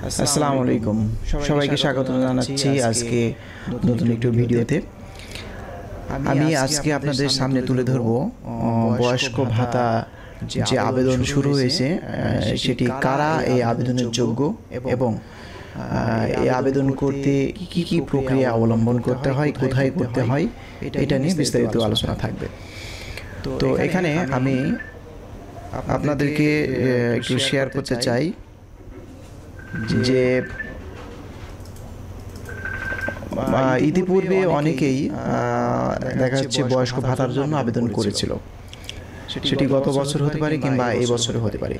আসসালামু আলাইকুম, সবাইকে স্বাগত জানাচ্ছি আজকে নতুন একটি ভিডিওতে। আমি আজকে আপনাদের সামনে তুলে ধরব বয়স্ক ভাতা যে আবেদন শুরু হয়েছে সেটি কারা এই আবেদনের যোগ্য এবং এই আবেদন করতে কি কি প্রক্রিয়া অবলম্বন করতে হয়, কোথায় করতে হয়, এটা নিয়ে বিস্তারিত আলোচনা থাকবে। তো এখানে আমি আপনাদেরকে একটু শেয়ার করতে চাই যে ইতিপূর্বে অনেকেই দেখা যাচ্ছে বয়স্ক ভাতার জন্য আবেদন করেছিল, সেটি গত বছর হতে পারে কিংবা এই বছরে হতে পারে।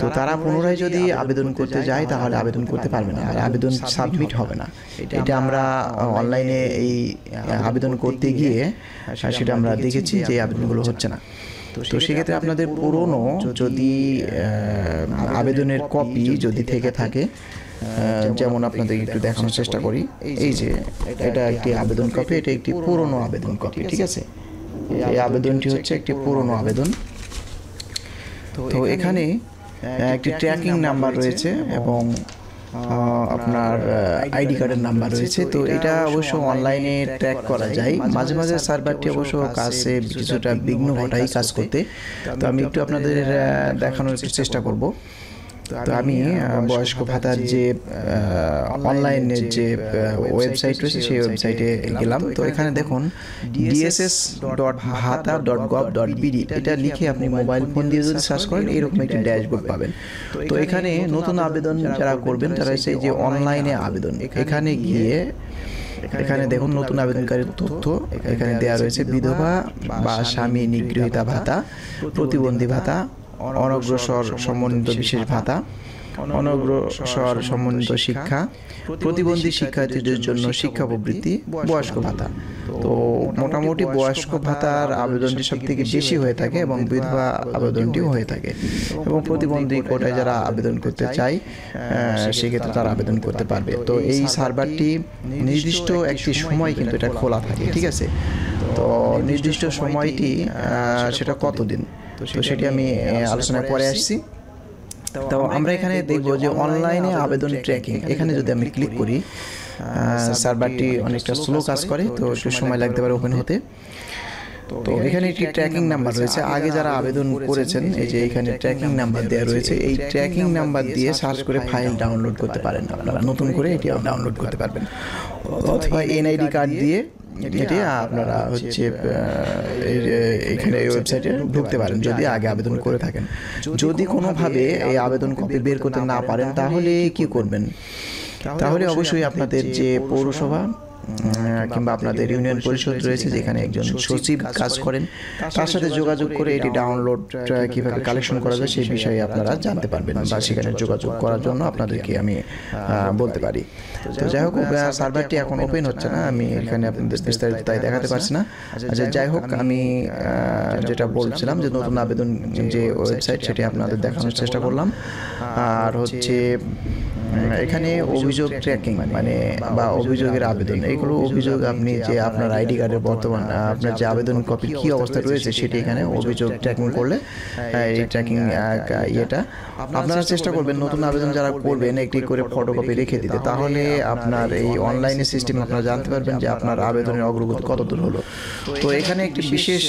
তো তারা পুনরায় যদি আবেদন করতে যায় তাহলে আবেদন করতে পারবে না, আর আবেদন সাবমিট হবে না। এটা আমরা অনলাইনে এই আবেদন করতে গিয়ে সেটা আমরা দেখেছি যে আবেদনগুলো হচ্ছে না। তো সেক্ষেত্রে আপনাদের পুরনো যদি আবেদনের কপি যদি থেকে থাকে, যেমন আপনাদের একটু দেখানোর চেষ্টা করি, এই যে এটা একটি আবেদন কপি, এটা একটি পুরনো আবেদন কপি, ঠিক আছে। এই আবেদনটি হচ্ছে একটি পুরনো আবেদন। তো এখানে একটি ট্র্যাকিং নাম্বার রয়েছে এবং আপনার আইডি কার্ডের নাম্বার রয়েছে। তো এটা অবশ্য অনলাইনে ট্র্যাক করা যায়। মাঝে মাঝে সার্ভারটি অবশ্য কাজে কিছুটা বিঘ্ন ঘটায় কাজ করতে। তো আমি একটু আপনাদের দেখানোর চেষ্টা করব। তো আমি বয়স্ক ভাতার যে অনলাইনের যে ওয়েবসাইট রয়েছে সেই ওয়েবসাইটে গেলাম। তো এখানে দেখুন dss.bhata.gov.bd এটা লিখে আপনি মোবাইল ফোন দিয়ে যদি সার্চ করেন এরকম একটি ড্যাশবোর্ড পাবেন। তো এখানে নতুন আবেদন যারা করবেন তারা সেই যে অনলাইনে আবেদন, এখানে গিয়ে এখানে দেখুন নতুন আবেদনকারীর তথ্য এখানে দেওয়া রয়েছে। বিধবা বা স্বামী নিগৃহীতা ভাতা, প্রতিবন্ধী ভাতা, অনগ্রসর সমন্বিত বিশেষ ভাতা, অনগ্রসর সমন্বিত শিক্ষা, প্রতিবন্ধী শিক্ষার্থীদের জন্য শিক্ষা প্রবৃত্তি, বয়স্ক ভাতা। তো মোটামুটি বয়স্ক ভাতার আবেদনটি সব থেকে বেশি হয়ে থাকে এবং বিধবা আবেদনটিও হয়ে থাকে। এবং প্রতিবন্ধী কোটায় যারা আবেদন করতে চায় সেক্ষেত্রে তারা আবেদন করতে পারবে। তো এই সার্ভারটি নির্দিষ্ট একটি সময় কিন্তু এটা খোলা থাকে, ঠিক আছে। তো নির্দিষ্ট সময়টি সেটা কতদিন, তো সেটি আমি আলোচনায় পরে আসছি। তো আমরা এখানে দেখব যে অনলাইনে আবেদন ট্র্যাকিং, এখানে যদি আমি ক্লিক করি সার্ভারটি অনেকটা স্লো কাজ করে, তো একটু সময় লাগতে পারে ওপেন হতে। তো এখানে একটি ট্র্যাকিং নাম্বার রয়েছে। আগে যারা আবেদন করেছেন এই যে এখানে ট্র্যাকিং নাম্বার দেওয়া রয়েছে, এই ট্র্যাকিং নাম্বার দিয়ে সার্চ করে ফাইল ডাউনলোড করতে পারেন। আপনারা নতুন করে এটি ডাউনলোড করতে পারবেন, অথবা এনআইডি কার্ড দিয়ে এটি আপনারা হচ্ছে এখানে এই ওয়েবসাইটে ঢুকতে পারেন যদি আগে আবেদন করে থাকেন। যদি কোনোভাবে এই আবেদন কপি বের করতে না পারেন তাহলে কি করবেন? তাহলে অবশ্যই আপনাদের যে পৌরসভা কিংবা আপনাদের ইউনিয়ন পরিষদ রয়েছে যেখানে একজন সচিব কাজ করেন, তার সাথে যোগাযোগ করে এটি ডাউনলোড কীভাবে কালেকশন করা যায় সেই বিষয়ে আপনারা জানতে পারবেন, বা সেখানে যোগাযোগ করার জন্য আপনাদেরকে আমি বলতে পারি। তো যাই হোক, সার্ভারটি এখন ওপেন হচ্ছে না, আমি এখানে আপনাদের বিস্তারিত তাই দেখাতে পারছি না। আচ্ছা, যাই হোক, আমি যেটা বলছিলাম যে নতুন আবেদন যে ওয়েবসাইট সেটি আপনাদের দেখানোর চেষ্টা করলাম। আর হচ্ছে এখানে অভিযোগ ট্র্যাকিং মানে বা অভিযোগের আবেদন, এগুলো অভিযোগ আপনি যে আপনার আইডি কার্ডের বর্তমান আপনার যে আবেদন কপি কী অবস্থায় রয়েছে সেটি এখানে অভিযোগ ট্র্যাকিং করলে এই ট্র্যাকিং ইয়েটা আপনারা চেষ্টা করবেন নতুন আবেদন যারা করবেন একটি করে ফটোকপি রেখে দিতে। তাহলে আপনার এই অনলাইনে সিস্টেম আপনারা জানতে পারবেন যে আপনার আবেদনের অগ্রগতি কতদূর হলো। তো এখানে একটি বিশেষ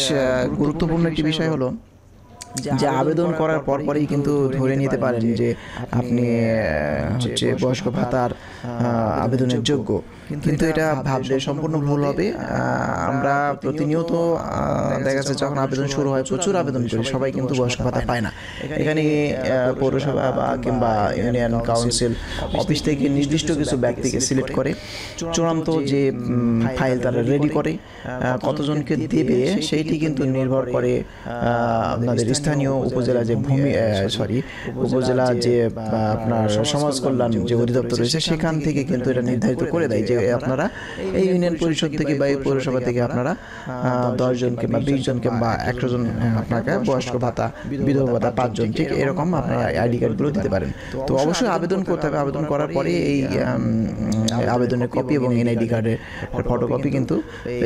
গুরুত্বপূর্ণ একটি বিষয় হলো যে আবেদন করার পরপরই কিন্তু ধরে নিতে পারেন যে আপনি হচ্ছে বয়স্ক ভাতার আবেদনের যোগ্য, কিন্তু এটা ভাবলে সম্পূর্ণ ভুল হবে। আমরা প্রতিনিয়ত দেখা যাচ্ছে যখন আবেদন শুরু হয় প্রচুর আবেদন করি, সবাই কিন্তু বয়স্ক ভাতা পায় না। এখানে পৌরসভা বা কিংবা ইউনিয়ন কাউন্সিল অফিস থেকে নির্দিষ্ট কিছু ব্যক্তিকে সিলেক্ট করে চূড়ান্ত যে ফাইল তারা রেডি করে কতজনকে দেবে সেইটি কিন্তু নির্ভর করে আপনাদের স্থানীয় উপজেলা যে উপজেলা যে আপনার সমাজ কল্যাণ যে অধিদপ্তর রয়েছে সেখান থেকে কিন্তু এটা নির্ধারিত করে দেয় যে যে আপনারা এই ইউনিয়ন পরিষদ থেকে বা এই পৌরসভা থেকে আপনারা 10 জন কিংবা 20 জন কিংবা 100 জন আপনাকে বয়স্ক ভাতা, বিধবা ভাতা 5 জন, ঠিক এরকম আপনারা আইডি কার্ডগুলো দিতে পারেন। তো অবশ্যই আবেদন করতে হবে। আবেদন করার পরে এই আবেদনের কপি এবং এনআইডি কার্ডের ফটোকপি কিন্তু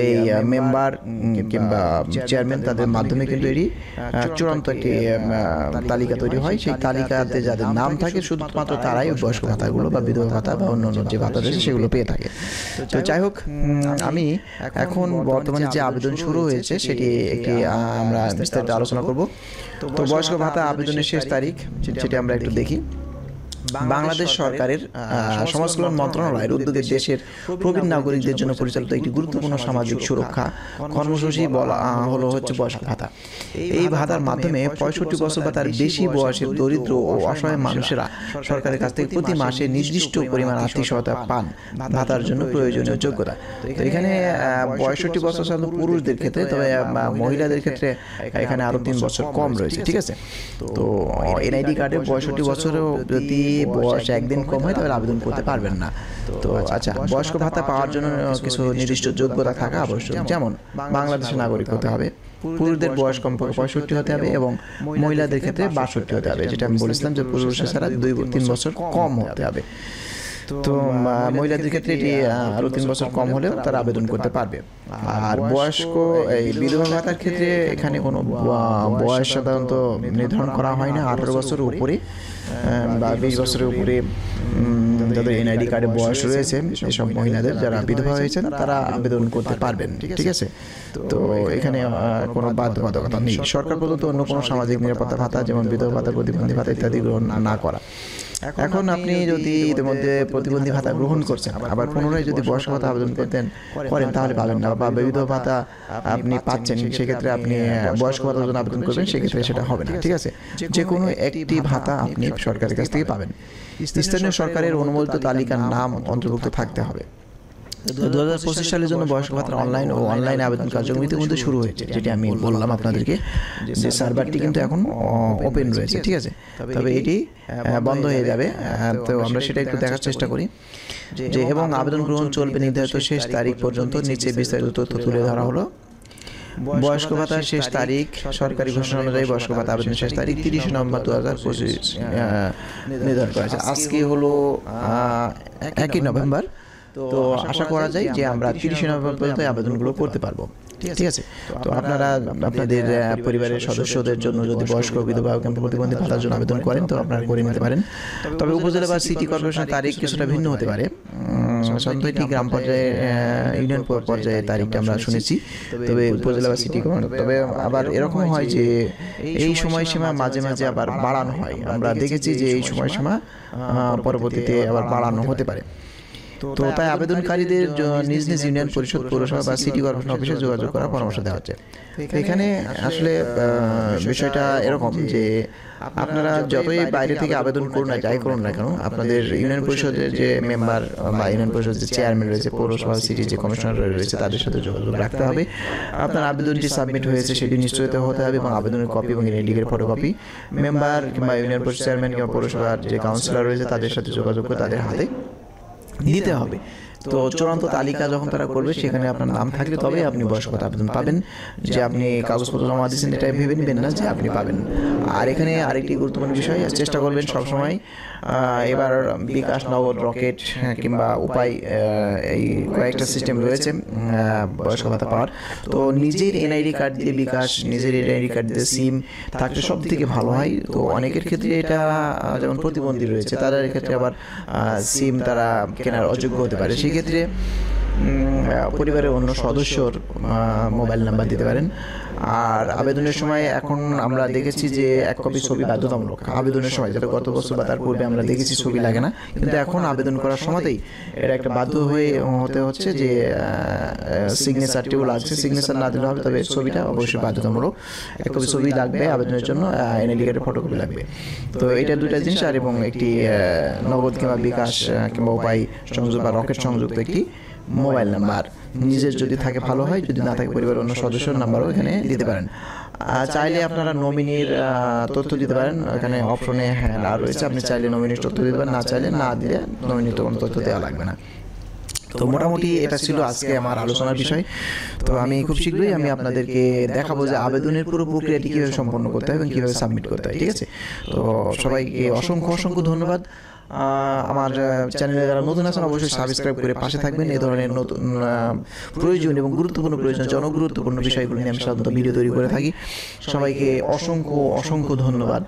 এই মেম্বার কিংবা চেয়ারম্যান তাদের মাধ্যমে কিন্তু এটি চূড়ান্ত একটি তালিকা তৈরি হয়। সেই তালিকাতে যাদের নাম থাকে শুধুমাত্র তারাই বয়স্ক ভাতাগুলো বা বিধবা ভাতা বা অন্যান্য যে ভাতা রয়েছে সেগুলো পেয়ে থাকে। তো যাই হোক, আমি এখন বর্তমানে যে আবেদন শুরু হয়েছে সেটি একটি আমরা বিস্তারিত আলোচনা করব। তো বয়স্ক ভাতা আবেদনের শেষ তারিখ সেটি আমরা একটু দেখি। বাংলাদেশ সরকারের সমাজ কল্যাণ মন্ত্রণালয়ের উদ্যোগে দেশের প্রবীণ নাগরিকদের জন্য পরিচালিত একটি গুরুত্বপূর্ণ সামাজিক সুরক্ষা কর্মসূচি হচ্ছে বয়স্ক ভাতা। এই ভাতার মাধ্যমে 65 বছর বা তার বেশি বয়সের দরিদ্র ও অসহায় মানুষেরা সরকারের কাছ থেকে প্রতি মাসে নির্দিষ্ট পরিমাণ আর্থিক সহায়তা পান ভাতার জন্য প্রয়োজনীয় যোগ্যতা। তো এখানে 65 বছর সাধারণত পুরুষদের ক্ষেত্রে, তবে মহিলাদের ক্ষেত্রে এখানে আরও 3 বছর কম রয়েছে, ঠিক আছে। তো এনআইডি কার্ডে 65 বছরেও যদি বয়স একদিন কম হয় তাহলে আবেদন করতে পারবেন না। তো আচ্ছা, বয়স্ক ভাতা পাওয়ার জন্য কিছু নির্দিষ্ট যোগ্যতা থাকা আবশ্যক, যেমন বাংলাদেশের নাগরিক হতে হবে, পুরুষদের বয়স কমপক্ষে 65 হতে হবে এবং মহিলাদের ক্ষেত্রে 62 হতে হবে, যেটা আমি বলেছিলাম যে পুরুষের ছাড়া 2-3 বছর কম হতে হবে। তো মহিলাদের ক্ষেত্রে এটি আরও 3 বছর কম হলেও তারা আবেদন করতে পারবে। আর বয়স্ক এই বিধবা ভাতার ক্ষেত্রে এখানে কোনো বয়স সাধারণত নির্ধারণ করা হয় না। 18 বছরের উপরে বা 20 বছরের উপরে যাদের এনআইডি কার্ডে বয়স রয়েছে এসব মহিলাদের যারা বিধবা হয়েছেন তারা আবেদন করতে পারবেন, ঠিক আছে। তো এখানে কোনো বাধ্যবাধকতা নেই। সরকার প্রদত্ত অন্য কোনো সামাজিক নিরাপত্তা ভাতা যেমন বিধবা ভাতা, প্রতিবন্ধী ভাতা ইত্যাদি গ্রহণ না করা। এখন আপনি যদি ইতিমধ্যে প্রতিবন্ধী ভাতা গ্রহণ করছেন আবার পুনরায় যদি বয়স্ক ভাতা আবেদন করেন তাহলে পাবেন না, বা বিধবা ভাতা আপনি পাচ্ছেন সেক্ষেত্রে আপনি বয়স্ক ভাতার জন্য আবেদন করবেন সেক্ষেত্রে সেটা হবে না, ঠিক আছে। যে কোনো একটি ভাতা আপনি সরকারের কাছ থেকে পাবেন। স্থানীয় সরকারের অনুমোদিত তালিকার নাম অন্তর্ভুক্ত থাকতে হবে। 2025 সালের জন্য বয়স্ক ভাতার অনলাইন আবেদন কার্যক্রম ইতিমধ্যে শুরু হয়েছে, যেটি আমি বললাম আপনাদেরকে যে সার্ভারটি কিন্তু এখন ওপেন রয়েছে, ঠিক আছে। তবে এটি বন্ধ হয়ে যাবে। তো আমরা সেটা একটু দেখার চেষ্টা করি যে এবং আবেদন গ্রহণ চলবে নির্ধারিত শেষ তারিখ পর্যন্ত। নিচে বিস্তারিত তথ্য তুলে ধরা হলো। বয়স্ক ভাতার শেষ তারিখ সরকারি ঘোষণা অনুযায়ী বয়স্ক ভাতা আবেদনের শেষ তারিখ 30 নভেম্বর 2025 নির্ধারণ করা হয়েছে। আজকে হলো 1 নভেম্বর। তো আশা করা যায় যে আমরা 30 নভেম্বর পর্যন্ত আবেদনগুলো করতে পারবো, ঠিক আছে। তো আপনারা আপনাদের পরিবারের সদস্যদের জন্য যদি বয়স্ক, বিধবা কিংবা প্রতিবন্ধী ভাতার জন্য আবেদন করেন তো আপনারা করে নিতে পারেন। তবে উপজেলা বা সিটি কর্পোরেশনের তারিখ কিছুটা ভিন্ন হতে পারে। সাধারণত এটি গ্রাম পর্যায়ে, ইউনিয়ন পর্যায়ে তারিখটা আমরা শুনেছি, তবে উপজেলা বা সিটি তবে আবার এরকম হয় যে এই সময়সীমা মাঝে মাঝে আবার বাড়ানো হয়। আমরা দেখেছি যে এই সময়সীমা পরবর্তীতে আবার বাড়ানো হতে পারে। তো তাই আবেদনকারীদের নিজ নিজ ইউনিয়ন পরিষদ, পৌরসভা বা সিটি কর্পোরেশন অফিসে যোগাযোগ করার পরামর্শ দেওয়া হচ্ছে। এখানে আসলে বিষয়টা এরকম যে আপনারা যতই বাইরে থেকে আবেদন করুন না, যাই করুন না কেন, আপনাদের ইউনিয়ন পরিষদের যে মেম্বার বা ইউনিয়ন পরিষদের যে চেয়ারম্যান রয়েছে, পৌরসভা সিটির যে কমিশনার রয়েছে তাদের সাথে যোগাযোগ রাখতে হবে। আপনার আবেদনটি সাবমিট হয়েছে সেটি নিশ্চিত হতে হবে এবং আবেদনের কপি এবং এনআইডি কার্ডের ফটোকপি মেম্বার কিংবা ইউনিয়ন পরিষদ চেয়ারম্যান কিংবা পৌরসভার যে কাউন্সিলর রয়েছে তাদের সাথে যোগাযোগ করে তাদের হাতে দিতে হবে। তো চূড়ান্ত তালিকা যখন তারা করবে সেখানে আপনার নাম থাকলে তবে আপনি বয়স্ক ভাতা আবেদন পাবেন। যে আপনি কাগজপত্র জমা দিয়েছেন এটা ভেবে নেবেন না যে আপনি পাবেন। আর এখানে আরেকটি গুরুত্বপূর্ণ বিষয়, চেষ্টা করবেন সবসময় এবার বিকাশ, নগদ, রকেট কিংবা উপায় এই কয়েকটা সিস্টেম রয়েছে বয়স্ক ভাতা পাওয়ার। তো নিজের এনআইডি কার্ড দিয়ে বিকাশ, নিজের এনআইডি কার্ড দিয়ে সিম থাকলে সব থেকে ভালো হয়। তো অনেকের ক্ষেত্রে এটা যেমন প্রতিবন্ধী রয়েছে তাদের ক্ষেত্রে আবার সিম তারা কেনার অযোগ্য হতে পারে, সেক্ষেত্রে পরিবারের অন্য সদস্যর মোবাইল নাম্বার দিতে পারেন। আর আবেদনের সময় এখন আমরা দেখেছি যে 1 কপি ছবি বাধ্যতামূলক আবেদনের সময়, যেটা গত বছর বা তার পূর্বে আমরা দেখেছি ছবি লাগে না, কিন্তু এখন আবেদন করার সময়তেই এটা একটা বাধ্য হতে হচ্ছে যে সিগনেচারটিও লাগছে। সিগনেচার না দিলে হবে, তবে ছবিটা অবশ্যই বাধ্যতামূলক। 1 কপি ছবি লাগবে আবেদনের জন্য, এনআইডি কার্ডের ফটোকপি লাগবে। তো এটা দুটা জিনিস, আর এবং একটি নগদ কিংবা বিকাশ কিংবা উপায় সংযোগ বা রকেট সংযুক্ত একটি মোবাইল নাম্বার নিজের যদি থাকে ভালো হয়, যদি না থাকে পরিবারের অন্য সদস্যের নাম্বারও এখানে দিতে পারেন। চাইলে আপনারা নমিনির তথ্য দিতে পারেন, এখানে অপশনে হ্যাঁ রয়েছে, আপনি চাইলে নমিনির তথ্য দিতে পারেন, না চাইলে না দিলে নমিনির কোনো তথ্য দেওয়া লাগবে না। তো মোটামুটি এটা ছিল আজকে আমার আলোচনার বিষয়। তো আমি খুব শীঘ্রই আপনাদেরকে দেখাবো যে আবেদনের পুরো প্রক্রিয়াটি কীভাবে সম্পন্ন করতে হয় এবং কীভাবে সাবমিট করতে হয়, ঠিক আছে? তো সবাইকে অসংখ্য অসংখ্য ধন্যবাদ। আমার চ্যানেলে যারা নতুন আছেন অবশ্যই সাবস্ক্রাইব করে পাশে থাকবেন। এই ধরনের নতুন প্রয়োজন এবং গুরুত্বপূর্ণ জনগুরুত্বপূর্ণ বিষয়গুলো নিয়ে আমি সাধারণত ভিডিও তৈরি করে থাকি। সবাইকে অসংখ্য অসংখ্য ধন্যবাদ।